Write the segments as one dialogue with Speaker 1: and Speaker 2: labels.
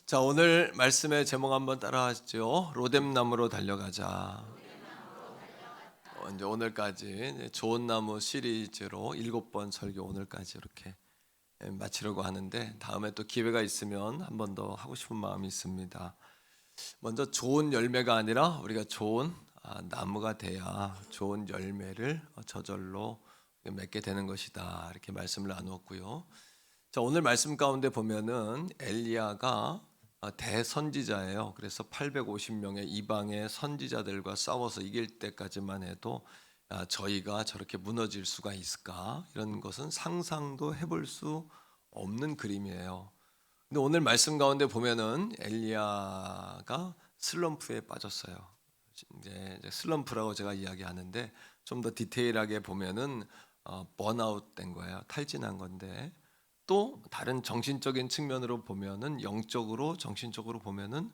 Speaker 1: 자, 오늘 말씀의 제목 한번 따라 하시죠. 로뎀나무로 달려가자. 이제 오늘까지 이제 좋은 나무 시리즈로 7번 설교 오늘까지 이렇게 마치려고 하는데, 다음에 또 기회가 있으면 한 번 더 하고 싶은 마음이 있습니다. 먼저 좋은 열매가 아니라 우리가 좋은 나무가 돼야 좋은 열매를 저절로 맺게 되는 것이다, 이렇게 말씀을 나누었고요. 자, 오늘 말씀 가운데 보면은 엘리야가 대선지자예요. 그래서 850명의 이방의 선지자들과 싸워서 이길 때까지만 해도 저희가 저렇게 무너질 수가 있을까? 이런 것은 상상도 해볼 수 없는 그림이에요. 근데 오늘 말씀 가운데 보면은 엘리야가 슬럼프에 빠졌어요. 이제 슬럼프라고 제가 이야기하는데, 좀 더 디테일하게 보면은 번아웃 된 거예요. 탈진한 건데, 또 다른 정신적인 측면으로 보면은, 영적으로 정신적으로 보면은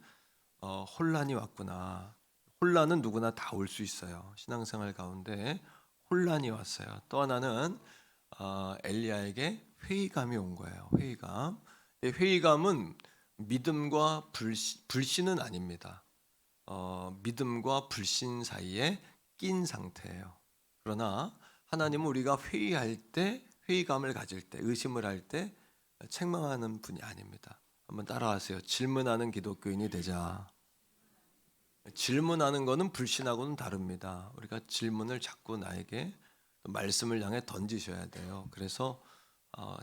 Speaker 1: 혼란이 왔구나. 혼란은 누구나 다 올 수 있어요. 신앙생활 가운데 혼란이 왔어요. 또 하나는 엘리야에게 회의감이 온 거예요. 회의감. 이 회의감은 믿음과 불신은 아닙니다. 믿음과 불신 사이에 낀 상태예요. 그러나 하나님은 우리가 회의할 때, 회의감을 가질 때, 의심을 할 때 책망하는 분이 아닙니다. 한번 따라하세요. 질문하는 기독교인이 되자. 질문하는 것은 불신하고는 다릅니다. 우리가 질문을 자꾸 나에게 말씀을 향해 던지셔야 돼요. 그래서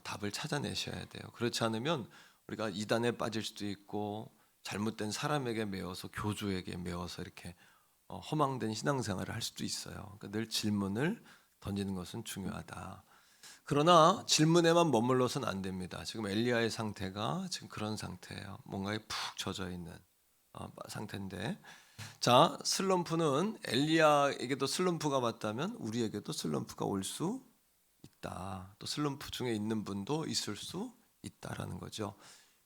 Speaker 1: 답을 찾아내셔야 돼요. 그렇지 않으면 우리가 이단에 빠질 수도 있고, 잘못된 사람에게 매어서, 교주에게 매어서 이렇게 허망된 신앙생활을 할 수도 있어요. 그러니까 늘 질문을 던지는 것은 중요하다. 그러나 질문에만 머물러서는 안 됩니다. 지금 엘리야의 상태가 지금 그런 상태예요. 뭔가에 푹 젖어 있는 상태인데, 자, 슬럼프는 엘리야에게도 슬럼프가 왔다면 우리에게도 슬럼프가 올 수 있다. 또 슬럼프 중에 있는 분도 있을 수 있다라는 거죠.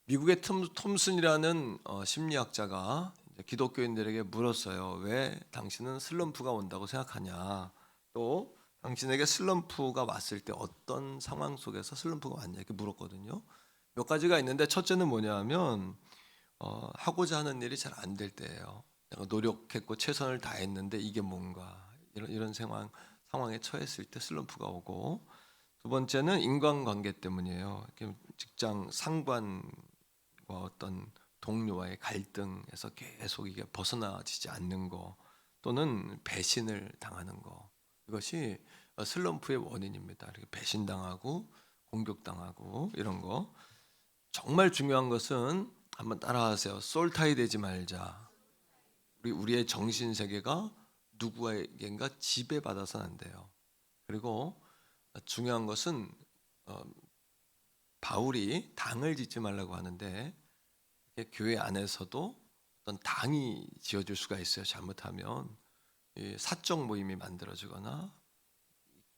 Speaker 1: 미국의 톰슨이라는 심리학자가 기독교인들에게 물었어요. 왜 당신은 슬럼프가 온다고 생각하냐? 또 당신에게 슬럼프가 왔을 때 어떤 상황 속에서 슬럼프가 왔냐, 이렇게 물었거든요. 몇 가지가 있는데, 첫째는 뭐냐면 하고자 하는 일이 잘 안 될 때예요. 내가 노력했고 최선을 다했는데 이게 뭔가, 이런 상황에 처했을 때 슬럼프가 오고, 두 번째는 인간관계 때문이에요. 직장 상관과 어떤 동료와의 갈등에서 계속 이게 벗어나지지 않는 거, 또는 배신을 당하는 거, 이것이 슬럼프의 원인입니다. 이렇게 배신당하고 공격당하고 이런 거. 정말 중요한 것은, 한번 따라하세요. 솔타이 되지 말자. 우리의 정신 세계가 누구에겐가 지배받아서는 안 돼요. 그리고 중요한 것은 바울이 당을 짓지 말라고 하는데, 교회 안에서도 어떤 당이 지어질 수가 있어요. 잘못하면 사적 모임이 만들어지거나,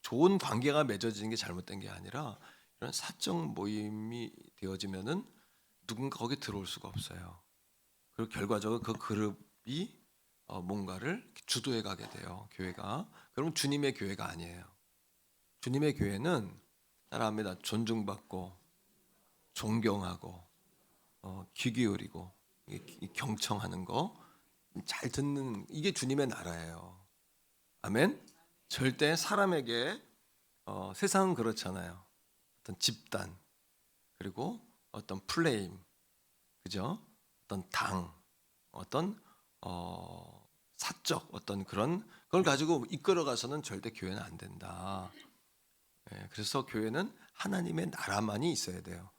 Speaker 1: 좋은 관계가 맺어지는 게 잘못된 게 아니라 이런 사적 모임이 되어지면은 누군가 거기 들어올 수가 없어요. 그리고 결과적으로 그 그룹이 뭔가를 주도해 가게 돼요. 교회가. 그럼 주님의 교회가 아니에요. 주님의 교회는, 따라합니다, 존중받고 존경하고 귀 기울이고 경청하는 거, 잘 듣는, 이게 주님의 나라예요. 아멘. 절대 사람에게 세상은 그렇잖아요. 어떤 집단, 그리고 어떤 플레임, 그죠? 어떤 당, 어떤 사적, 어떤 그런 걸 가지고 이끌어가서는 절대 교회는 안 된다. 그래서 교회는 하나님의 나라만이 있어야 돼요.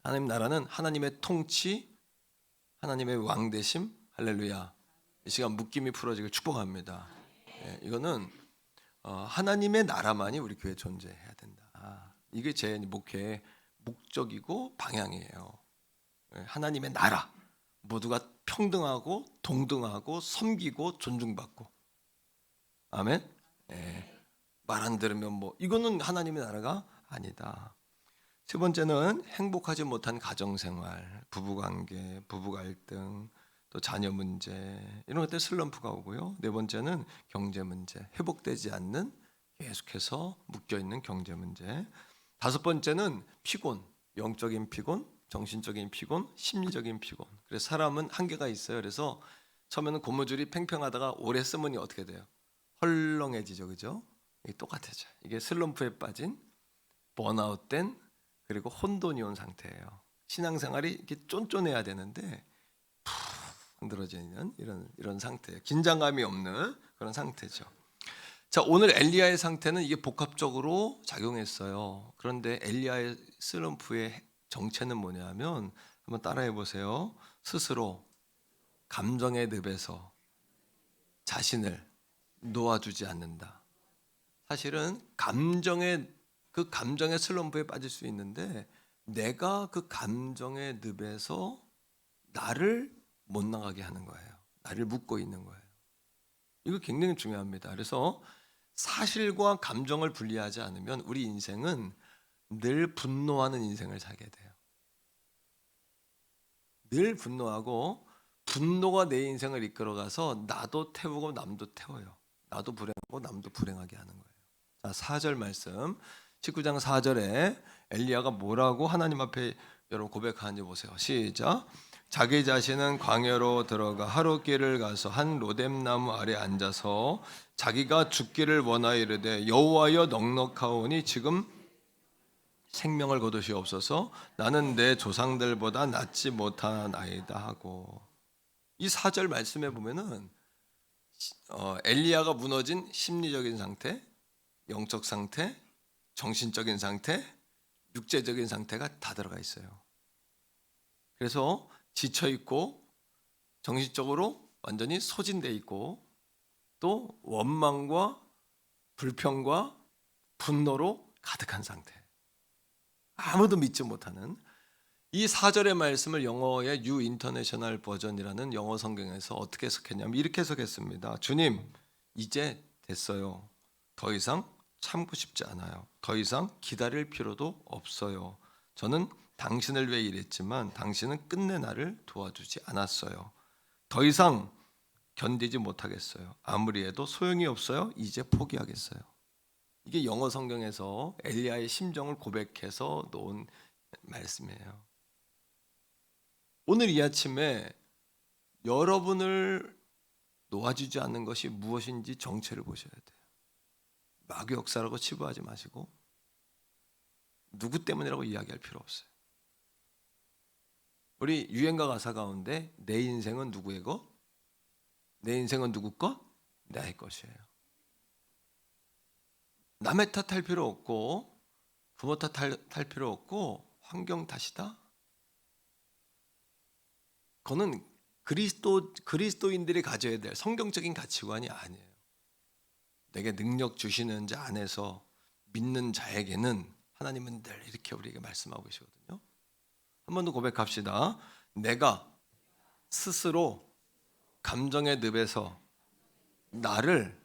Speaker 1: 하나님 나라는 하나님의 통치, 하나님의 왕되심, 할렐루야. 이 시간 묶임이 풀어지길 축복합니다. 이거는 하나님의 나라만이 우리 교회에 존재해야 된다. 이게 제 목회의 목적이고 방향이에요. 하나님의 나라, 모두가 평등하고 동등하고 섬기고 존중받고. 아멘. 말 안 들으면 이거는 하나님의 나라가 아니다. 세 번째는 행복하지 못한 가정생활, 부부관계, 부부갈등, 또 자녀 문제, 이런 것들 슬럼프가 오고요. 네 번째는 경제 문제, 회복되지 않는, 계속해서 묶여있는 경제 문제. 다섯 번째는 피곤, 영적인 피곤, 정신적인 피곤, 심리적인 피곤. 그래서 사람은 한계가 있어요. 그래서 처음에는 고무줄이 팽팽하다가 오래 쓰면 어떻게 돼요? 헐렁해지죠, 그죠? 이게 똑같아져. 이게 슬럼프에 빠진, 번아웃된, 그리고 혼돈이 온 상태예요. 신앙생활이 이렇게 쫀쫀해야 되는데 푹 흔들어지는 이런 상태예요. 긴장감이 없는 그런 상태죠. 자, 오늘 엘리야의 상태는 이게 복합적으로 작용했어요. 그런데 엘리야의 슬럼프의 정체는 뭐냐면 한번 따라해 보세요. 스스로 감정의 늪에서 자신을 놓아주지 않는다. 사실은 감정의 슬럼프에 빠질 수 있는데 내가 그 감정의 늪에서 나를 못 나가게 하는 거예요. 나를 묶고 있는 거예요. 이거 굉장히 중요합니다. 그래서 사실과 감정을 분리하지 않으면 우리 인생은 늘 분노하는 인생을 살게 돼요. 늘 분노하고 분노가 내 인생을 이끌어가서 나도 태우고 남도 태워요. 나도 불행하고 남도 불행하게 하는 거예요. 자, 4절 말씀 19장 4절에 엘리야가 뭐라고 하나님 앞에 여러분 고백하는지 보세요. 시작. 자기 자신은 광야로 들어가 하룻길을 가서 한 로뎀나무 아래 앉아서 자기가 죽기를 원하여 이르되 여호와여 넉넉하오니 지금 생명을 거두시옵소서. 나는 내 조상들보다 낫지 못하나이다 하고. 이 4절 말씀에 보면은 엘리야가 무너진 심리적인 상태, 영적 상태, 정신적인 상태, 육체적인 상태가 다 들어가 있어요. 그래서 지쳐 있고 정신적으로 완전히 소진돼 있고 또 원망과 불평과 분노로 가득한 상태. 아무도 믿지 못하는 이 4절의 말씀을 영어의 뉴 인터내셔널 버전이라는 영어 성경에서 어떻게 해석했냐면 이렇게 해석했습니다. 주님, 이제 됐어요. 더 이상 참고 싶지 않아요. 더 이상 기다릴 필요도 없어요. 저는 당신을 위해 일했지만 당신은 끝내 나를 도와주지 않았어요. 더 이상 견디지 못하겠어요. 아무리 해도 소용이 없어요. 이제 포기하겠어요. 이게 영어 성경에서 엘리야의 심정을 고백해서 놓은 말씀이에요. 오늘 이 아침에 여러분을 놓아주지 않는 것이 무엇인지 정체를 보셔야 돼요. 마귀 역사라고 치부하지 마시고 누구 때문이라고 이야기할 필요 없어요. 우리 유행가 가사 가운데 내 인생은 누구의 것? 내 인생은 누구 것? 나의 것이에요. 남의 탓할 필요 없고 부모 탓할 필요 없고 환경 탓이다? 그거는 그리스도인들이 가져야 될 성경적인 가치관이 아니에요. 내게 능력 주시는 자 안에서 믿는 자에게는 하나님은 늘 이렇게 우리에게 말씀하고 계시거든요. 한 번 더 고백합시다. 내가 스스로 감정의 늪에서 나를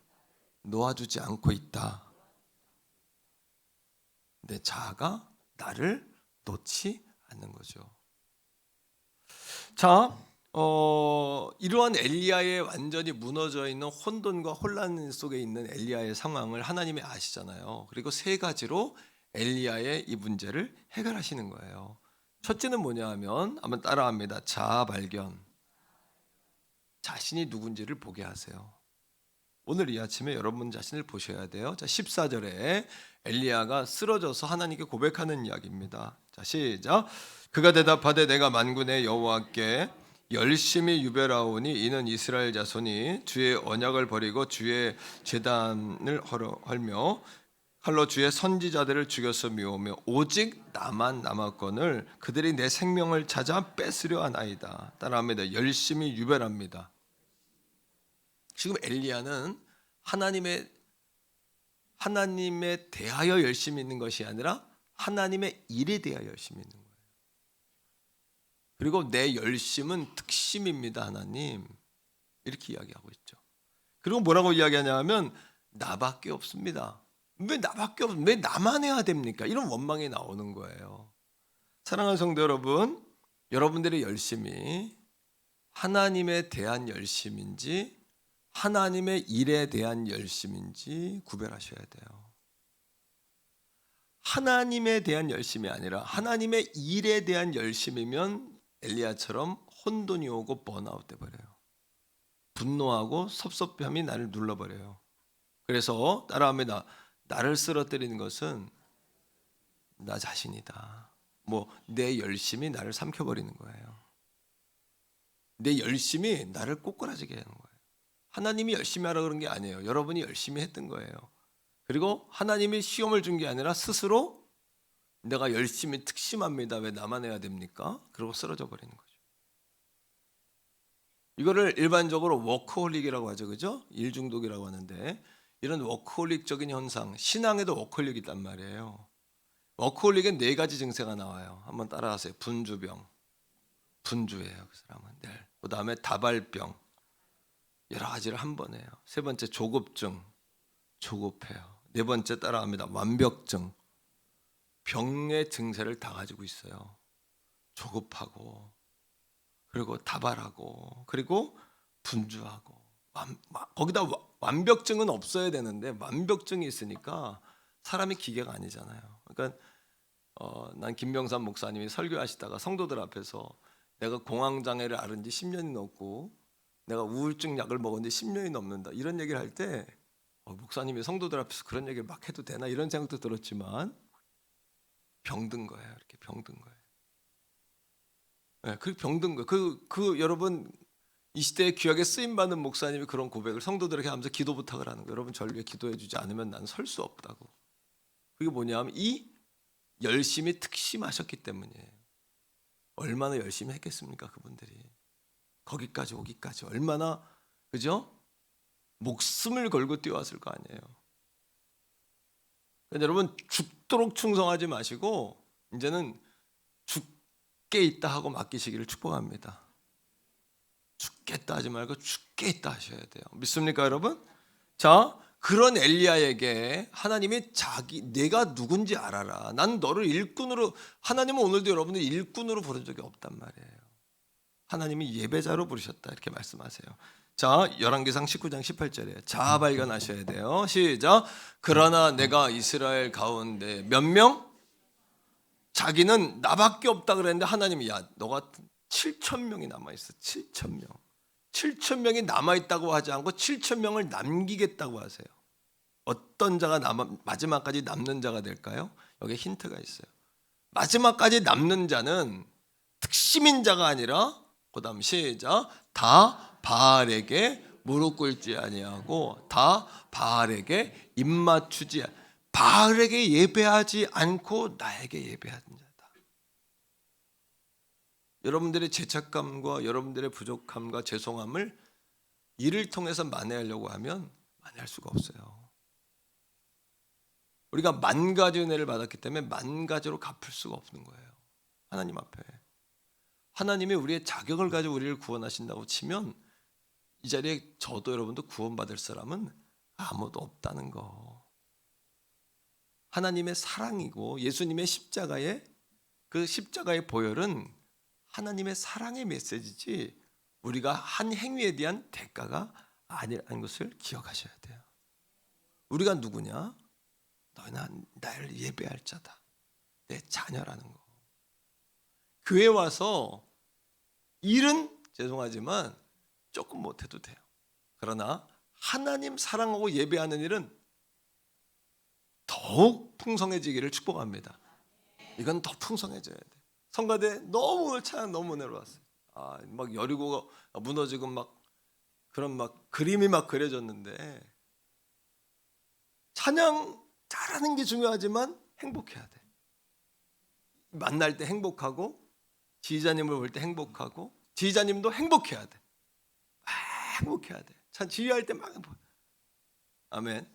Speaker 1: 놓아주지 않고 있다. 내 자아가 나를 놓지 않는 거죠. 자, 이러한 엘리야의 완전히 무너져 있는 혼돈과 혼란 속에 있는 엘리야의 상황을 하나님이 아시잖아요. 그리고 세 가지로 엘리야의 이 문제를 해결하시는 거예요. 첫째는 뭐냐 하면 한번 따라합니다. 자아 발견. 자신이 누군지를 보게 하세요. 오늘 이 아침에 여러분 자신을 보셔야 돼요. 자, 14절에 엘리야가 쓰러져서 하나님께 고백하는 이야기입니다. 자, 시작. 그가 대답하되 내가 만군의 여호와께 열심히 유별하오니 이는 이스라엘 자손이 주의 언약을 버리고 주의 제단을 헐며 칼로 주의 선지자들을 죽여서 미우며 오직 나만 남았거늘 그들이 내 생명을 찾아 뺏으려 하나이다. 따라합니다. 열심히 유별합니다. 지금 엘리야는 하나님에 대하여 열심히 있는 것이 아니라 하나님의 일에 대하여 열심히 있는 거예요. 그리고 내 열심은 특심입니다, 하나님. 이렇게 이야기하고 있죠. 그리고 뭐라고 이야기하냐 하면 나밖에 없습니다. 왜 나만 해야 됩니까? 이런 원망이 나오는 거예요. 사랑하는 성도 여러분, 여러분들의 열심이 하나님에 대한 열심인지 하나님의 일에 대한 열심인지 구별하셔야 돼요. 하나님에 대한 열심이 아니라 하나님의 일에 대한 열심이면 엘리야처럼 혼돈이 오고 번아웃 돼버려요. 분노하고 섭섭함이 나를 눌러버려요. 그래서 따라합니다. 나를 쓰러뜨리는 것은 나 자신이다. 내 열심이 나를 삼켜버리는 거예요. 내 열심이 나를 꼬꾸라지게 하는 거예요. 하나님이 열심히 하라 그런 게 아니에요. 여러분이 열심히 했던 거예요. 그리고 하나님이 시험을 준 게 아니라 스스로 내가 열심히 특심합니다. 왜 나만 해야 됩니까? 그러고 쓰러져 버리는 거죠. 이거를 일반적으로 워크홀릭이라고 하죠. 그죠? 일 중독이라고 하는데 이런 워크홀릭적인 현상, 신앙에도 워크홀릭이 있단 말이에요. 워크홀릭엔 4가지 증세가 나와요. 한번 따라하세요. 분주병. 분주해요. 그 사람은 늘. 그 다음에 다발병. 여러 가지를 한 번 해요. 3번째 조급증. 조급해요. 4번째 따라합니다. 완벽증. 병의 증세를 다 가지고 있어요. 조급하고, 그리고 다발하고, 그리고 분주하고. 거기다 완벽증은 없어야 되는데 완벽증이 있으니까 사람이 기계가 아니잖아요. 그러니까 난 김병삼 목사님이 설교하시다가 성도들 앞에서 내가 공황장애를 앓은 지 10년이 넘고 내가 우울증 약을 먹은 지 10년이 넘는다 이런 얘기를 할 때 목사님이 성도들 앞에서 그런 얘기를 막 해도 되나 이런 생각도 들었지만 병든 거예요. 이렇게 병든 거예요. 네, 그 병든 거예요. 여러분 이 시대에 귀하게 쓰임받는 목사님이 그런 고백을 성도들에게 하면서 기도 부탁을 하는 거예요. 여러분 저를 위해 기도해 주지 않으면 나는 설 수 없다고. 그게 뭐냐면 이 열심히 특심하셨기 때문이에요. 얼마나 열심히 했겠습니까? 그분들이 거기까지 오기까지 얼마나 그죠? 목숨을 걸고 뛰어왔을 거 아니에요. 그러니까 여러분 죽도록 충성하지 마시고 이제는 죽게 있다 하고 맡기시기를 축복합니다. 죽겠다 하지 말고 죽게 있다 하셔야 돼요. 믿습니까 여러분? 자, 그런 엘리야에게 하나님이 내가 누군지 알아라. 난 너를 일꾼으로, 하나님은 오늘도 여러분들 일꾼으로 부른 적이 없단 말이에요. 하나님이 예배자로 부르셨다 이렇게 말씀하세요. 자, 열왕기상 19장 18절에 자아 발견하셔야 돼요. 시작. 그러나 내가 이스라엘 가운데 몇 명? 자기는 나밖에 없다 그랬는데 하나님이 너가 7,000명이 남아있어. 7,000명. 7,000명이 남아있다고 하지 않고 7,000명을 남기겠다고 하세요. 어떤 자가 마지막까지 남는 자가 될까요? 여기에 힌트가 있어요. 마지막까지 남는 자는 특심인 자가 아니라 그 다음 시작. 다 바알에게 무릎 꿇지 아니하고 다 바알에게 입 맞추지 바알에게 예배하지 않고 나에게 예배하는 자다. 여러분들의 죄책감과 여러분들의 부족함과 죄송함을 이를 통해서 만회하려고 하면 만회할 수가 없어요. 우리가 10,000가지 은혜를 받았기 때문에 10,000가지로 갚을 수가 없는 거예요. 하나님 앞에. 하나님이 우리의 자격을 가지고 우리를 구원하신다고 치면 이 자리에 저도 여러분도 구원받을 사람은 아무도 없다는 거. 하나님의 사랑이고 예수님의 그 십자가의 보혈은 하나님의 사랑의 메시지지 우리가 한 행위에 대한 대가가 아니라는 것을 기억하셔야 돼요. 우리가 누구냐? 너희는 나를 예배할 자다. 내 자녀라는 거. 교회 와서 일은 죄송하지만 조금 못해도 돼요. 그러나 하나님 사랑하고 예배하는 일은 더욱 풍성해지기를 축복합니다. 이건 더 풍성해져야 돼. 성가대 너무 오늘 찬양 너무 은혜로웠어요. 막 여리고가 무너지고 막 그런 막 그림이 막 그려졌는데 찬양 잘하는 게 중요하지만 행복해야 돼. 만날 때 행복하고 지휘자님을 볼 때 행복하고 지휘자님도 행복해야 돼. 행복해야 돼. 참 지휘할 때 막 행복. 아멘.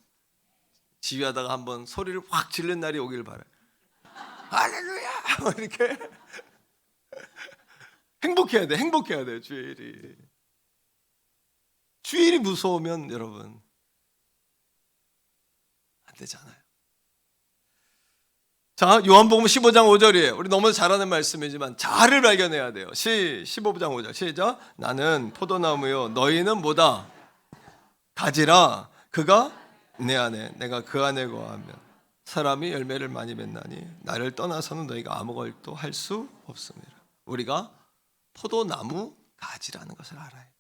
Speaker 1: 지휘하다가 한번 소리를 확 지르는 날이 오길 바라요. 할렐루야! 이렇게 행복해야 돼. 행복해야 돼요. 주일이 무서우면 여러분 안 되잖아요. 자, 요한복음 15장 5절이에요. 우리 너무 잘하는 말씀이지만 자아를 발견해야 돼요. 15장 5절 시작. 나는 포도나무요 너희는 뭐다? 가지라. 그가 내 안에 내가 그 안에 거하면 사람이 열매를 많이 맺나니 나를 떠나서는 너희가 아무것도 할 수 없습니다. 우리가 포도나무 가지라는 것을 알아야 돼.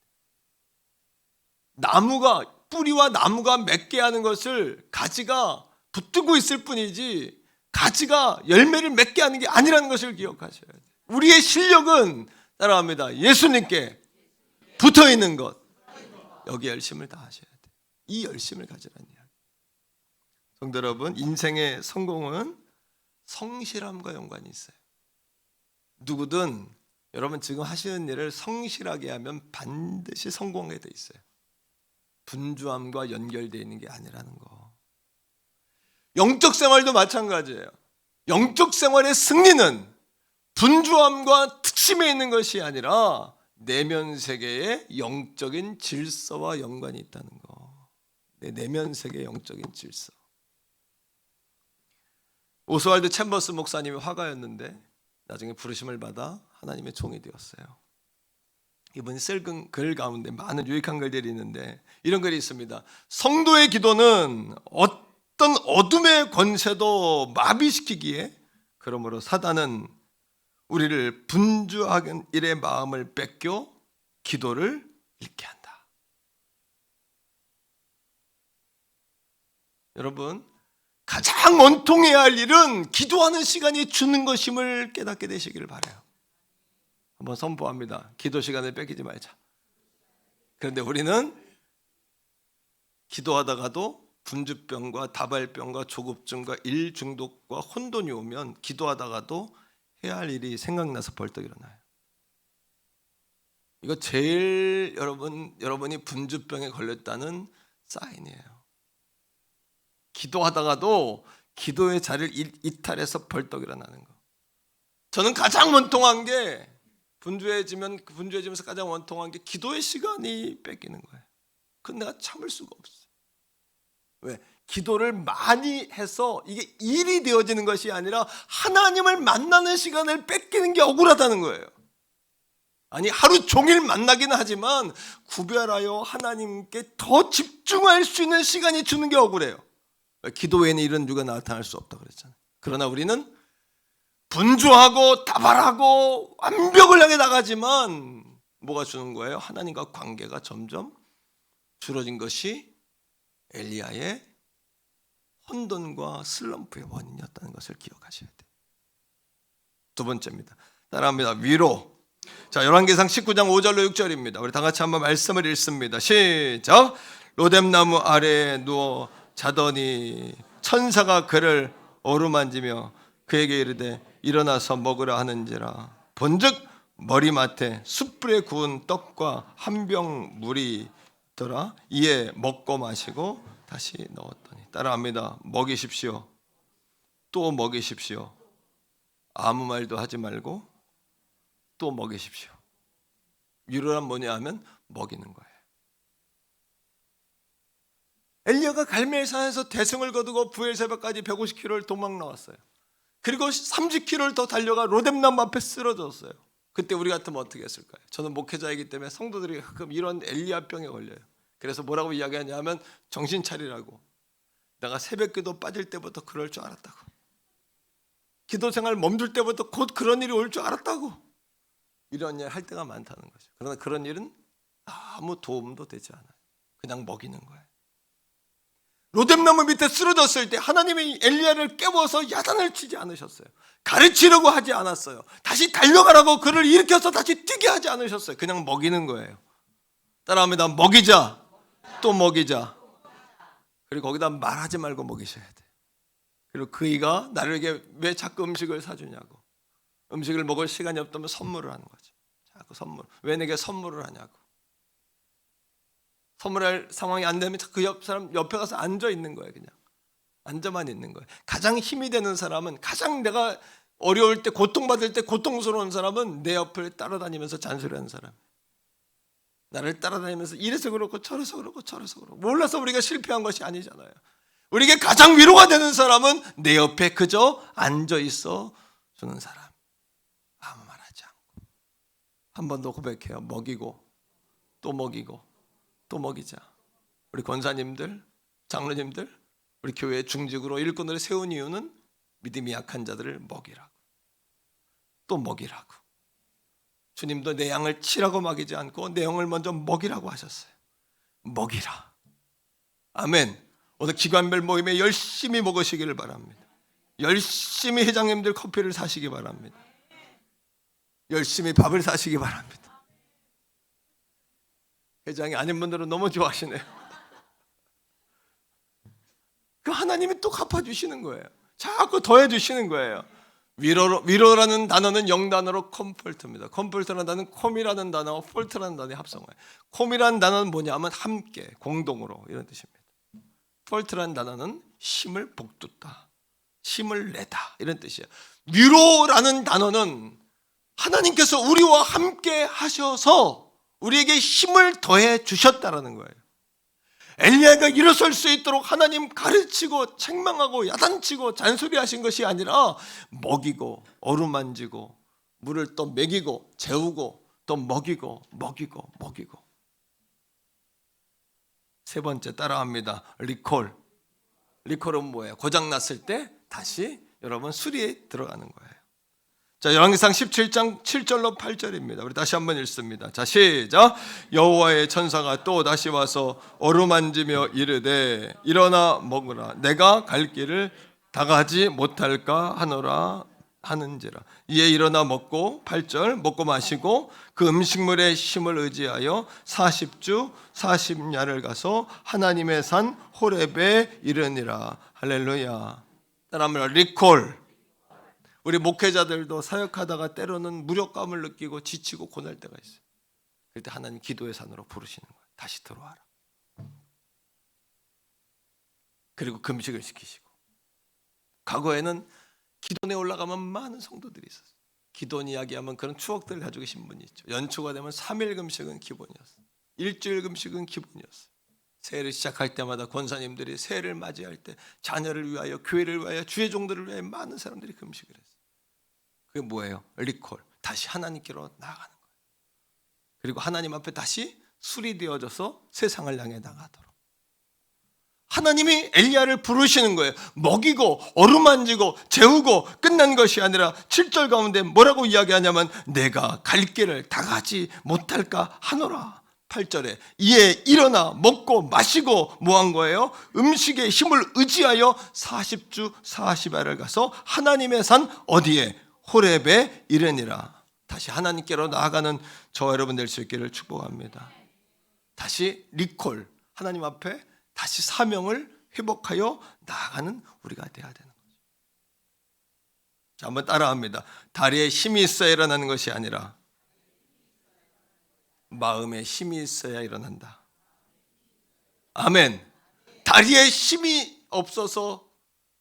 Speaker 1: 나무가, 뿌리와 나무가 맺게 하는 것을 가지가 붙들고 있을 뿐이지 가지가 열매를 맺게 하는 게 아니라는 것을 기억하셔야 돼. 우리의 실력은 따라갑니다. 예수님께 붙어 있는 것, 여기 열심을 다하셔야 돼. 이 열심을 가지라는 이야기. 성도 여러분, 인생의 성공은 성실함과 연관이 있어요. 누구든 여러분 지금 하시는 일을 성실하게 하면 반드시 성공하게 돼 있어요. 분주함과 연결되어 있는 게 아니라는 거. 영적 생활도 마찬가지예요. 영적 생활의 승리는 분주함과 특심에 있는 것이 아니라 내면 세계의 영적인 질서와 연관이 있다는 거. 내 내면 세계의 영적인 질서. 오스왈드 챔버스 목사님이 화가였는데 나중에 부르심을 받아 하나님의 종이 되었어요. 이분이 쓴 글 가운데 많은 유익한 글들이 있는데 이런 글이 있습니다. 성도의 기도는 어떤 어둠의 권세도 마비시키기에, 그러므로 사단은 우리를 분주하게 일의 마음을 뺏겨 기도를 잃게 한다. 여러분, 가장 원통해야 할 일은 기도하는 시간이 주는 것임을 깨닫게 되시기를 바라요. 한번 선포합니다. 기도 시간을 뺏기지 말자. 그런데 우리는 기도하다가도 분주병과 다발병과 조급증과 일 중독과 혼돈이 오면 기도하다가도 해야 할 일이 생각나서 벌떡 일어나요. 이거 제일 여러분이 분주병에 걸렸다는 사인이에요. 기도하다가도 기도의 자리를 이탈해서 벌떡 일어나는 거. 저는 가장 원통한 게 분주해지면서 가장 원통한 게 기도의 시간이 뺏기는 거예요. 그건 내가 참을 수가 없어요. 왜? 기도를 많이 해서 이게 일이 되어지는 것이 아니라 하나님을 만나는 시간을 뺏기는 게 억울하다는 거예요. 아니, 하루 종일 만나기는 하지만 구별하여 하나님께 더 집중할 수 있는 시간이 주는 게 억울해요. 기도 외에는 이런 이유가 나타날 수 없다고 그랬잖아요. 그러나 우리는 분주하고 다발하고 완벽을 향해 나가지만 뭐가 주는 거예요? 하나님과 관계가 점점 줄어진 것이 엘리야의 혼돈과 슬럼프의 원인이었다는 것을 기억하셔야 돼요. 두 번째입니다. 따라합니다. 위로. 자, 열왕기상 19장 5절로 6절입니다. 우리 다 같이 한번 말씀을 읽습니다. 시작. 로뎀나무 아래에 누워 자더니 천사가 그를 어루만지며 그에게 이르되 일어나서 먹으라 하는지라. 본즉 머리맡에 숯불에 구운 떡과 한 병 물이 있더라. 이에 먹고 마시고 다시 넣었더니. 따라합니다. 먹이십시오. 또 먹이십시오. 아무 말도 하지 말고 또 먹이십시오. 위로란 뭐냐 하면 먹이는 거예요. 엘리야가 갈멜산에서 대승을 거두고 브엘세바까지 150km를 도망 나왔어요. 그리고 30km를 더 달려가 로뎀나무 앞에 쓰러졌어요. 그때 우리 같으면 어떻게 했을까요? 저는 목회자이기 때문에 성도들이 가끔 이런 엘리야병에 걸려요. 그래서 뭐라고 이야기하냐면 정신 차리라고. 내가 새벽기도 빠질 때부터 그럴 줄 알았다고. 기도 생활 멈출 때부터 곧 그런 일이 올 줄 알았다고. 이런 일 할 때가 많다는 거죠. 그러나 그런 일은 아무 도움도 되지 않아요. 그냥 먹이는 거예요. 로뎀나무 밑에 쓰러졌을 때 하나님이 엘리야를 깨워서 야단을 치지 않으셨어요. 가르치려고 하지 않았어요. 다시 달려가라고 그를 일으켜서 다시 뛰게 하지 않으셨어요. 그냥 먹이는 거예요. 따라합니다. 먹이자. 또 먹이자. 그리고 거기다 말하지 말고 먹이셔야 돼요. 그리고 그이가 나에게 왜 자꾸 음식을 사주냐고. 음식을 먹을 시간이 없다면 선물을 하는 거죠. 자꾸 선물. 왜 내게 선물을 하냐고. 선물할 상황이 안 되면 그 사람 옆에 가서 앉아 있는 거예요. 그냥 앉아만 있는 거예요. 가장 힘이 되는 사람은, 가장 내가 어려울 때, 고통받을 때 고통스러운 사람은 내 옆을 따라다니면서 잔소리하는 사람. 나를 따라다니면서 이래서 그렇고 저래서 그렇고 저래서 그렇고. 몰라서 우리가 실패한 것이 아니잖아요. 우리에게 가장 위로가 되는 사람은 내 옆에 그저 앉아 있어 주는 사람. 아무 말 하지 않고. 한 번 더 고백해요. 먹이고 또 먹이고 또 먹이자. 우리 권사님들, 장로님들, 우리 교회 중직으로 일꾼을 세운 이유는 믿음이 약한 자들을 먹이라고, 또 먹이라고. 주님도 내 양을 치라고 먹이지 않고 내 영을 먼저 먹이라고 하셨어요. 먹이라. 아멘. 오늘 기관별 모임에 열심히 먹으시기를 바랍니다. 열심히 회장님들 커피를 사시기 바랍니다. 열심히 밥을 사시기 바랍니다. 회장이 아닌 분들은 너무 좋아하시네요. 그 하나님이 또 갚아주시는 거예요. 자꾸 더해주시는 거예요. 위로라는 단어는 영단어로 컴폴트입니다. 컴폴트라는 단어는 콤이라는 단어와 폴트라는 단어의 합성어예요. 콤이라는 단어는 뭐냐면 함께, 공동으로 이런 뜻입니다. 폴트라는 단어는 힘을 북돋다, 힘을 내다 이런 뜻이에요. 위로라는 단어는 하나님께서 우리와 함께 하셔서 우리에게 힘을 더해 주셨다라는 거예요. 엘리야가 일어설 수 있도록 하나님 가르치고 책망하고 야단치고 잔소리하신 것이 아니라 먹이고 어루만지고 물을 또 먹이고 재우고 또 먹이고. 세 번째 따라합니다. 리콜. 리콜은 뭐예요? 고장났을 때 다시 여러분 수리에 들어가는 거예요. 자, 열왕기상 17장 7절로 8절입니다. 우리 다시 한번 읽습니다. 자, 시작. 여호와의 천사가 또 다시 와서 어루만지며 이르되 일어나 먹으라. 내가 갈 길을 다가지 못할까 하노라 하는지라. 이에 일어나 먹고 8절 먹고 마시고 그 음식물의 힘을 의지하여 40주 40야를 가서 하나님의 산 호렙에 이르니라. 할렐루야. 따라합니다. 리콜. 우리 목회자들도 사역하다가 때로는 무력감을 느끼고 지치고 고날 때가 있어요. 그럴 때 하나님 기도의 산으로 부르시는 거예요. 다시 들어와라. 그리고 금식을 시키시고. 과거에는 기도원에 올라가면 많은 성도들이 있었어요. 기도원 이야기하면 그런 추억들을 가지고 계신 분이 있죠. 연초가 되면 3일 금식은 기본이었어요. 일주일 금식은 기본이었어요. 새해를 시작할 때마다 권사님들이 새해를 맞이할 때 자녀를 위하여, 교회를 위하여, 주의 종들을 위하여 많은 사람들이 금식을 했어요. 그게 뭐예요? 리콜. 다시 하나님께로 나아가는 거예요. 그리고 하나님 앞에 다시 수리되어져서 세상을 향해 나가도록. 하나님이 엘리야를 부르시는 거예요. 먹이고 어루만지고 재우고 끝난 것이 아니라 7절 가운데 뭐라고 이야기하냐면 내가 갈 길을 다가지 못할까 하노라. 8절에 이에 일어나 먹고 마시고 뭐 한 거예요? 음식의 힘을 의지하여 40주 40야를 가서 하나님의 산 어디에? 호렙에 이르니라. 다시 하나님께로 나아가는 저와 여러분 될 수 있기를 축복합니다. 다시 리콜, 하나님 앞에 다시 사명을 회복하여 나아가는 우리가 되어야 되는 거죠. 자, 한번 따라합니다. 다리에 힘이 있어야 일어나는 것이 아니라 마음에 힘이 있어야 일어난다. 아멘. 다리에 힘이 없어서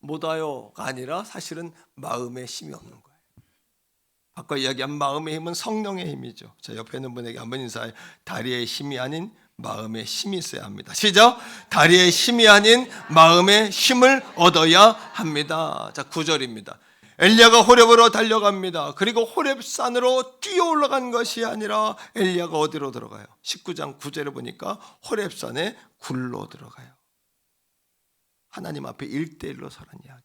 Speaker 1: 못와요가 아니라 사실은 마음에 힘이 없는 거예요. 아까 이야기한 마음의 힘은 성령의 힘이죠. 자, 옆에 있는 분에게 한번 인사해요. 다리에 힘이 아닌 마음에 힘이 있어야 합니다. 시작. 다리에 힘이 아닌 마음의 힘을 얻어야 합니다. 자, 9절입니다. 엘리야가 호렙으로 달려갑니다. 그리고 호렙산으로 뛰어 올라간 것이 아니라 엘리야가 어디로 들어가요? 19장 9절에 보니까 호렙산에 굴로 들어가요. 하나님 앞에 1대1로 서란 이야기.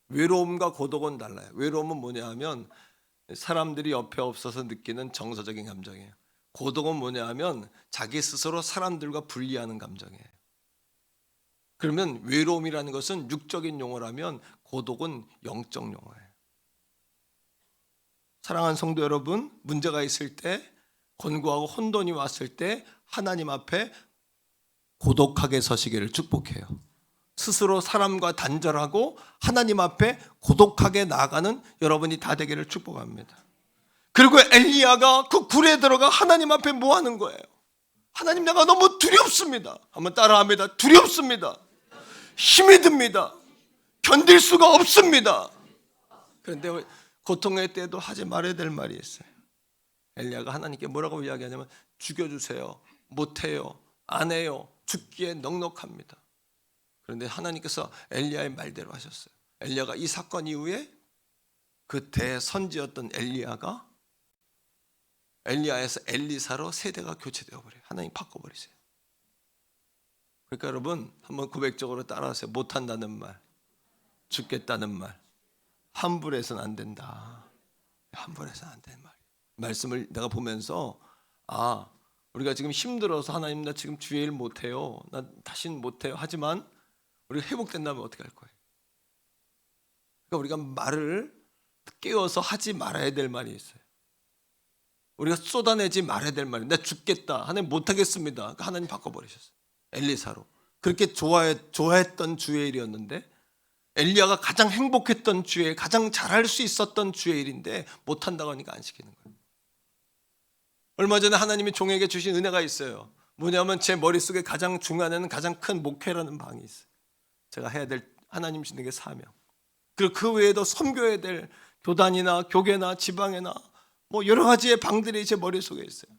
Speaker 1: 외로움과 고독은 달라요. 외로움은 뭐냐 하면 사람들이 옆에 없어서 느끼는 정서적인 감정이에요. 고독은 뭐냐 하면 자기 스스로 사람들과 분리하는 감정이에요. 그러면 외로움이라는 것은 육적인 용어라면 고독은 영적 용어예요. 사랑하는 성도 여러분, 문제가 있을 때, 권고하고 혼돈이 왔을 때 하나님 앞에 고독하게 서시기를 축복해요. 스스로 사람과 단절하고 하나님 앞에 고독하게 나아가는 여러분이 다 되기를 축복합니다. 그리고 엘리야가 그 굴에 들어가 하나님 앞에 뭐 하는 거예요? 하나님, 내가 너무 두렵습니다. 한번 따라합니다. 두렵습니다. 힘이 듭니다. 견딜 수가 없습니다. 그런데 고통의 때도 하지 말아야 될 말이 있어요. 엘리야가 하나님께 뭐라고 이야기하냐면 죽여주세요. 못해요. 안 해요. 죽기에 넉넉합니다. 그런데 하나님께서 엘리야의 말대로 하셨어요. 엘리야가 이 사건 이후에 그 대선지였던 엘리야가 엘리야에서 엘리사로 세대가 교체되어 버려요. 하나님 바꿔버리세요. 그러니까 여러분 한번 고백적으로 따라하세요. 못한다는 말, 죽겠다는 말, 함부로 해서는 안 된다. 함부로 해서는 안 되는 말. 말씀을 내가 보면서 우리가 지금 힘들어서 하나님 나 지금 주의 일 못해요. 나 다시는 못해요. 하지만 우리가 회복된다면 어떻게 할 거예요? 그러니까 우리가 말을 깨워서 하지 말아야 될 말이 있어요. 우리가 쏟아내지 말아야 될 말이, 나 죽겠다. 하나님 못하겠습니다. 그러니까 하나님 바꿔버리셨어요. 엘리사로. 그렇게 좋아했던 주의 일이었는데, 엘리야가 가장 행복했던 주의 일, 가장 잘할 수 있었던 주의 일인데 못한다고 하니까 안 시키는 거예요. 얼마 전에 하나님이 종에게 주신 은혜가 있어요. 뭐냐면 제 머릿속에 가장 중간에는 가장 큰 목회라는 방이 있어요. 제가 해야 될 하나님 주신 게 사명. 그리고 그 외에도 섬겨야 될 교단이나 교계나 지방이나 뭐 여러 가지의 방들이 제 머릿속에 있어요.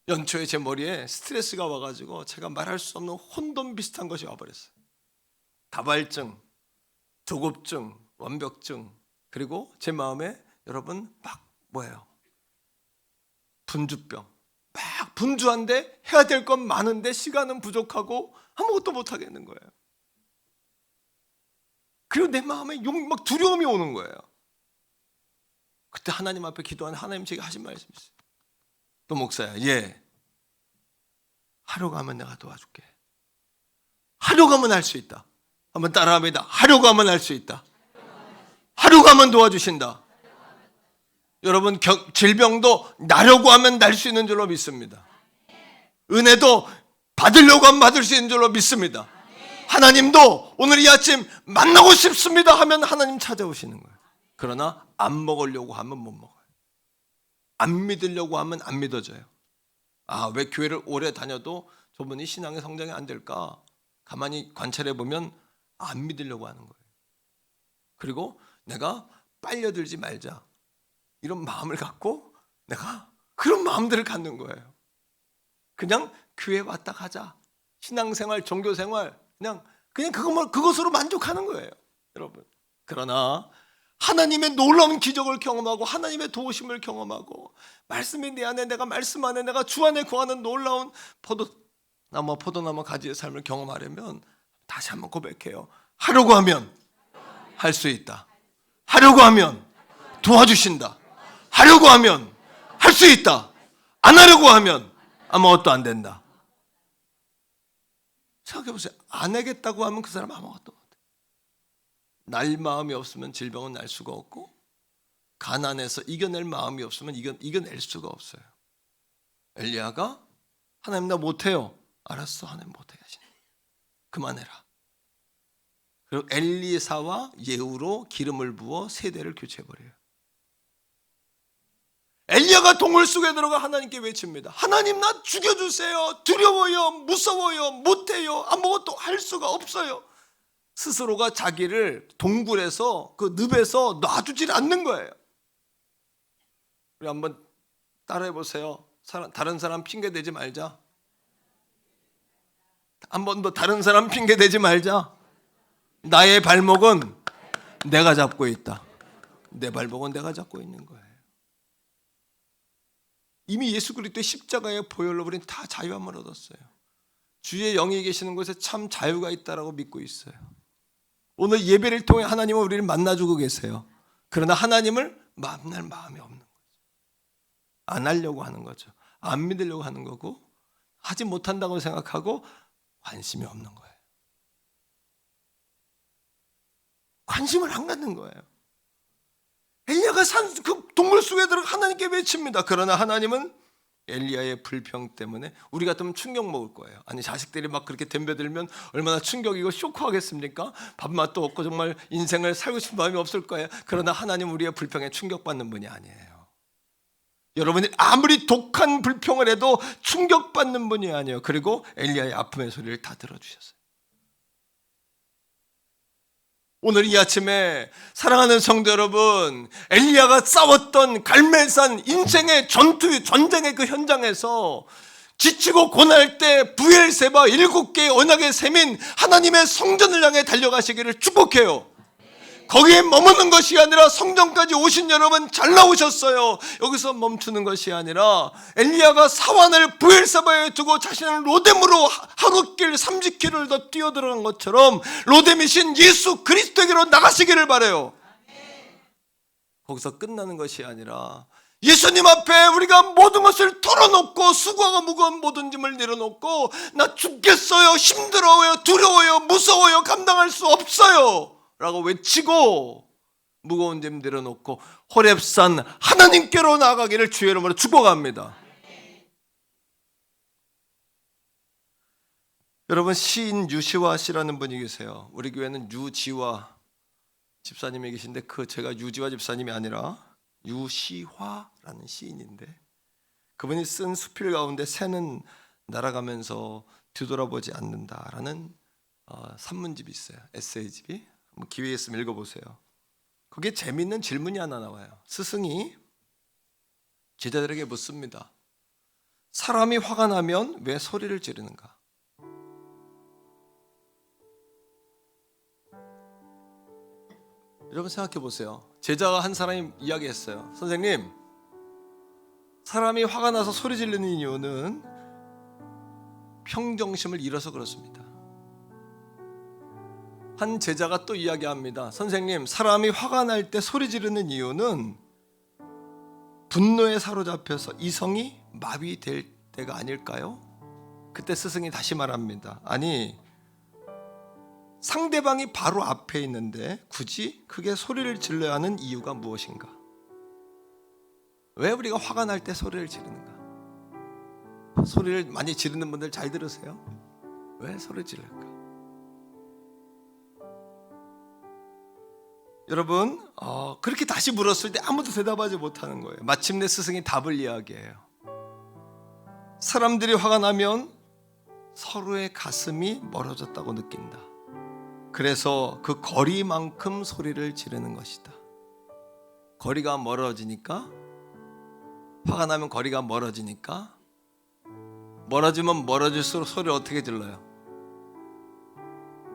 Speaker 1: 연초에 제 머리에 스트레스가 와가지고 제가 말할 수 없는 혼돈 비슷한 것이 와버렸어요. 다발증, 조급증, 완벽증, 그리고 제 마음에 여러분 막 뭐예요? 분주병. 막 분주한데 해야 될 건 많은데 시간은 부족하고 아무것도 못하겠는 거예요. 그리고 내 마음에 막 두려움이 오는 거예요. 그때 하나님 앞에 기도하는 하나님 제게 하신 말씀이 있어요. 또 목사야, 예, 하러 가면 내가 도와줄게. 하러 가면 할 수 있다. 한번 따라합니다. 하러 가면 할 수 있다. 하러 가면 도와주신다. 여러분 질병도 나려고 하면 날 수 있는 줄로 믿습니다. 은혜도 받으려고 하면 받을 수 있는 줄로 믿습니다. 하나님도 오늘 이 아침 만나고 싶습니다 하면 하나님 찾아오시는 거예요. 그러나 안 먹으려고 하면 못 먹어요. 안 믿으려고 하면 안 믿어져요. 왜 교회를 오래 다녀도 저분이 신앙의 성장이 안 될까? 가만히 관찰해 보면 안 믿으려고 하는 거예요. 그리고 내가 빨려들지 말자 이런 마음을 갖고 내가 그런 마음들을 갖는 거예요. 그냥 교회 왔다 가자. 신앙생활, 종교생활 그냥 그것으로 만족하는 거예요, 여러분. 그러나 하나님의 놀라운 기적을 경험하고 하나님의 도우심을 경험하고 말씀이 내 안에, 내가 말씀 안에, 내가 주 안에 거하는 놀라운 포도나무 가지의 삶을 경험하려면 다시 한번 고백해요. 하려고 하면 할 수 있다. 하려고 하면 도와주신다. 하려고 하면 할 수 있다. 안 하려고 하면 아무것도 안 된다. 생각해보세요. 안 하겠다고 하면 그 사람 아무것도 못해. 날 마음이 없으면 질병은 날 수가 없고, 가난해서 이겨낼 마음이 없으면 이겨낼 수가 없어요. 엘리야가 하나님 나 못해요. 알았어, 하나님 못하게 하시네. 그만해라. 그리고 엘리사와 예후로 기름을 부어 세대를 교체해버려요. 엘리야가 동굴 속에 들어가 하나님께 외칩니다. 하나님 나 죽여주세요. 두려워요. 무서워요. 못해요. 아무것도 할 수가 없어요. 스스로가 자기를 동굴에서 그 늪에서 놔주질 않는 거예요. 우리 한번 따라해 보세요. 다른 사람 핑계 대지 말자. 한 번 더 다른 사람 핑계 대지 말자. 나의 발목은 내가 잡고 있다. 내 발목은 내가 잡고 있는 거예요. 이미 예수 그리스도의 십자가의 보혈로 우리는 다 자유함을 얻었어요. 주의 영이 계시는 곳에 참 자유가 있다라고 믿고 있어요. 오늘 예배를 통해 하나님은 우리를 만나주고 계세요. 그러나 하나님을 만날 마음이 없는 거죠. 안 하려고 하는 거죠. 안 믿으려고 하는 거고, 하지 못한다고 생각하고 관심이 없는 거예요. 관심을 안 갖는 거예요. 엘리야가 그 동굴 속에 들어가 하나님께 외칩니다. 그러나 하나님은 엘리야의 불평 때문에 우리 같으면 충격 먹을 거예요. 아니 자식들이 막 그렇게 덤벼들면 얼마나 충격이고 쇼크하겠습니까? 밥맛도 없고 정말 인생을 살고 싶은 마음이 없을 거예요. 그러나 하나님 우리의 불평에 충격받는 분이 아니에요. 여러분이 아무리 독한 불평을 해도 충격받는 분이 아니에요. 그리고 엘리야의 아픔의 소리를 다 들어주셨어요. 오늘 이 아침에 사랑하는 성도 여러분, 엘리야가 싸웠던 갈멜산 인생의 전쟁의 그 현장에서 지치고 고난할 때 브엘세바 7개의 언약의 셈인 하나님의 성전을 향해 달려가시기를 축복해요. 거기에 머무는 것이 아니라 성전까지 오신 여러분 잘 나오셨어요. 여기서 멈추는 것이 아니라 엘리야가 사환을 브엘사바에 두고 자신을 로뎀으로 하루길 30km를 더 뛰어들어간 것처럼 로뎀이신 예수 그리스도에게로 나가시기를 바라요. 거기서 끝나는 것이 아니라 예수님 앞에 우리가 모든 것을 털어놓고 수고하고 무거운 모든 짐을 내려놓고 나 죽겠어요, 힘들어요, 두려워요, 무서워요, 감당할 수 없어요 라고 외치고 무거운 짐 내려놓고 호렙산 하나님께로 나아가기를 주의 이름으로 축복합니다. 여러분, 시인 유시화 씨라는 분이 계세요. 우리 교회는 유지화 집사님이 계신데 제가 유지화 집사님이 아니라 유시화라는 시인인데, 그분이 쓴 수필 가운데 새는 날아가면서 뒤돌아보지 않는다라는 산문집이 있어요. 에세이집이. 한번 기회 있으면 읽어보세요. 거기에 재미있는 질문이 하나 나와요. 스승이 제자들에게 묻습니다. 사람이 화가 나면 왜 소리를 지르는가? 여러분 생각해 보세요. 제자가 한 사람이 이야기했어요. 선생님, 사람이 화가 나서 소리 지르는 이유는 평정심을 잃어서 그렇습니다. 한 제자가 또 이야기합니다. 선생님, 사람이 화가 날 때 소리 지르는 이유는 분노에 사로잡혀서 이성이 마비될 때가 아닐까요? 그때 스승이 다시 말합니다. 아니, 상대방이 바로 앞에 있는데 굳이 크게 소리를 질러야 하는 이유가 무엇인가? 왜 우리가 화가 날 때 소리를 지르는가? 소리를 많이 지르는 분들 잘 들으세요. 왜 소리를 지를까? 여러분, 그렇게 다시 물었을 때 아무도 대답하지 못하는 거예요. 마침내 스승이 답을 이야기해요. 사람들이 화가 나면 서로의 가슴이 멀어졌다고 느낀다. 그래서 그 거리만큼 소리를 지르는 것이다. 거리가 멀어지니까, 화가 나면 거리가 멀어지니까, 멀어지면 멀어질수록 소리를 어떻게 질러요?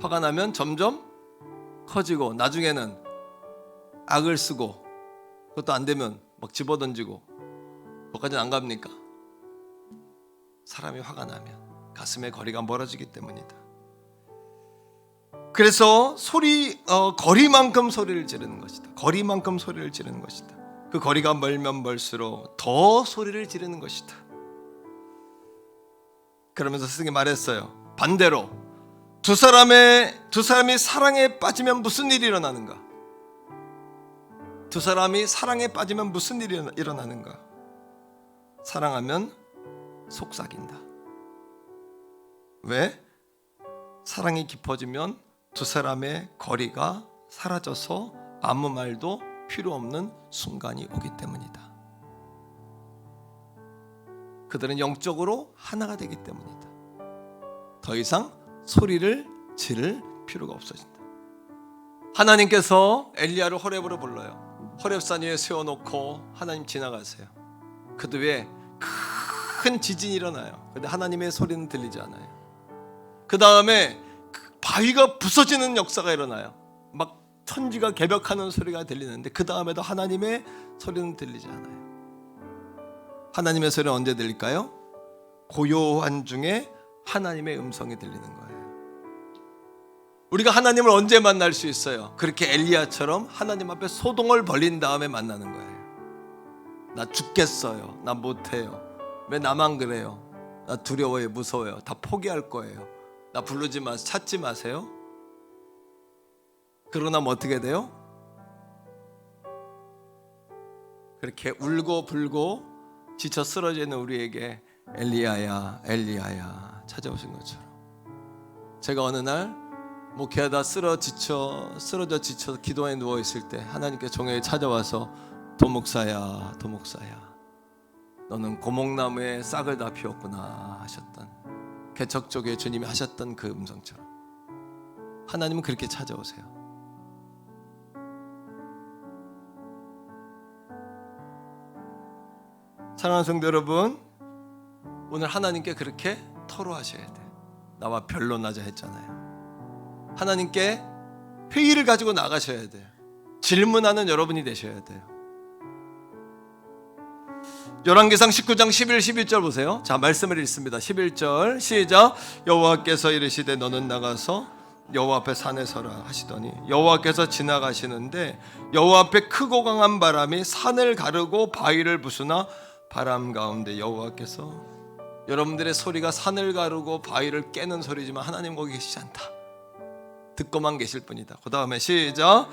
Speaker 1: 화가 나면 점점 커지고 나중에는 악을 쓰고, 그것도 안 되면 막 집어던지고, 그것까지는 안 갑니까? 사람이 화가 나면 가슴의 거리가 멀어지기 때문이다. 그래서 거리만큼 소리를 지르는 것이다. 거리만큼 소리를 지르는 것이다. 그 거리가 멀면 멀수록 더 소리를 지르는 것이다. 그러면서 스승이 말했어요. 반대로 두 사람이 사랑에 빠지면 무슨 일이 일어나는가? 두 사람이 사랑에 빠지면 무슨 일이 일어나는가? 사랑하면 속삭인다. 왜? 사랑이 깊어지면 두 사람의 거리가 사라져서 아무 말도 필요 없는 순간이 오기 때문이다. 그들은 영적으로 하나가 되기 때문이다. 더 이상 소리를 지를 필요가 없어진다. 하나님께서 엘리야를 호렙으로 불러요. 호렙산 위에 세워놓고 하나님 지나가세요. 그 뒤에 큰 지진이 일어나요. 그런데 하나님의 소리는 들리지 않아요. 그 다음에 바위가 부서지는 역사가 일어나요. 막 천지가 개벽하는 소리가 들리는데 그 다음에도 하나님의 소리는 들리지 않아요. 하나님의 소리는 언제 들릴까요? 고요한 중에 하나님의 음성이 들리는 거예요. 우리가 하나님을 언제 만날 수 있어요? 그렇게 엘리야처럼 하나님 앞에 소동을 벌린 다음에 만나는 거예요. 나 죽겠어요. 나 못해요. 왜 나만 그래요? 나 두려워요. 무서워요. 다 포기할 거예요. 나 부르지 마세요. 찾지 마세요. 그러고 나면 어떻게 돼요? 그렇게 울고 불고 지쳐 쓰러져 있는 우리에게 엘리야야 엘리야야 찾아오신 것처럼, 제가 어느 날 목회하다 쓰러져 지쳐 기도에 누워 있을 때 하나님께 종에게 찾아와서 도목사야 너는 고목나무에 싹을 다 피웠구나 하셨던, 개척 쪽에 주님이 하셨던 그 음성처럼 하나님은 그렇게 찾아오세요. 사랑하는 성도 여러분, 오늘 하나님께 그렇게 토로하셔야 돼요. 나와 변론하자 했잖아요. 하나님께 회의를 가지고 나가셔야 돼요. 질문하는 여러분이 되셔야 돼요. 열왕기상 19장 11, 12절 보세요. 자, 말씀을 읽습니다. 11절 시작. 여호와께서 이르시되 너는 나가서 여호와 앞에 산에 서라 하시더니 여호와께서 지나가시는데 여호와 앞에 크고 강한 바람이 산을 가르고 바위를 부수나 바람 가운데 여호와께서, 여러분들의 소리가 산을 가르고 바위를 깨는 소리지만 하나님 거기 계시지 않다. 듣고만 계실 뿐이다. 그 다음에 시작.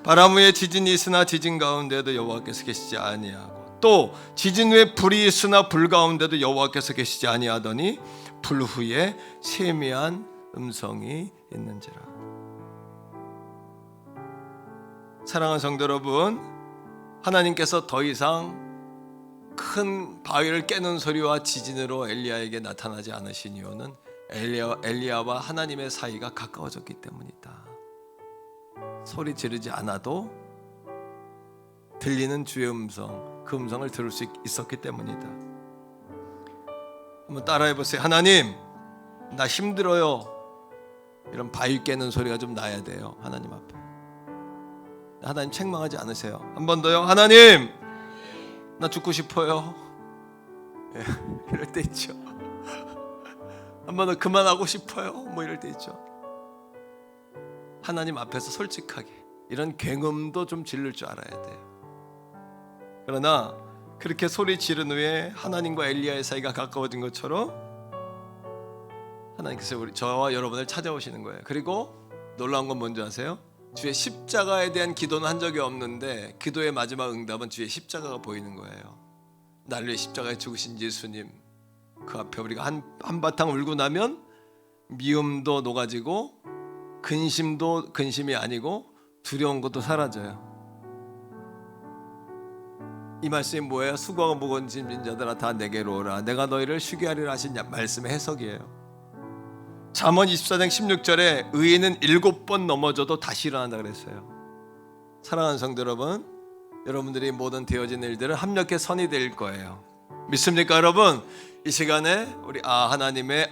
Speaker 1: 바람 후에 지진이 있으나 지진 가운데도 여호와께서 계시지 아니하고 또 지진 후에 불이 있으나 불 가운데도 여호와께서 계시지 아니하더니 불 후에 세미한 음성이 있는지라. 사랑하는 성도 여러분, 하나님께서 더 이상 큰 바위를 깨는 소리와 지진으로 엘리야에게 나타나지 않으신 이유는 엘리야와 하나님의 사이가 가까워졌기 때문이다. 소리 지르지 않아도 들리는 주의 음성, 그 음성을 들을 수 있었기 때문이다. 한번 따라해 보세요. 하나님, 나 힘들어요. 이런 바위 깨는 소리가 좀 나야 돼요. 하나님 앞에. 하나님 책망하지 않으세요. 한 번 더요. 하나님, 나 죽고 싶어요. 예, 이럴 때 있죠. 한 번 더 그만하고 싶어요. 뭐 이럴 때 있죠. 하나님 앞에서 솔직하게 이런 굉음도 좀 지를 줄 알아야 돼요. 그러나 그렇게 소리 지른 후에 하나님과 엘리야의 사이가 가까워진 것처럼 하나님께서 저와 여러분을 찾아오시는 거예요. 그리고 놀라운 건 뭔지 아세요? 주의 십자가에 대한 기도는 한 적이 없는데 기도의 마지막 응답은 주의 십자가가 보이는 거예요. 날 위해 십자가에 죽으신 예수님, 그 앞에 우리가 한바탕 울고 나면 미움도 녹아지고 근심도 근심이 아니고 두려운 것도 사라져요. 이 말씀이 뭐예요? 수고하고 무거운 짐진 자들아 다 내게로 오라. 내가 너희를 쉬게 하리라 하신 말씀의 해석이에요. 잠언 24장 16절에 의인은 7번 넘어져도 다시 일어난다 그랬어요. 사랑하는 성도 여러분, 여러분들이 모든 되어진 일들은 합력해 선이 될 거예요. 믿습니까 여러분? 이 시간에 우리 하나님의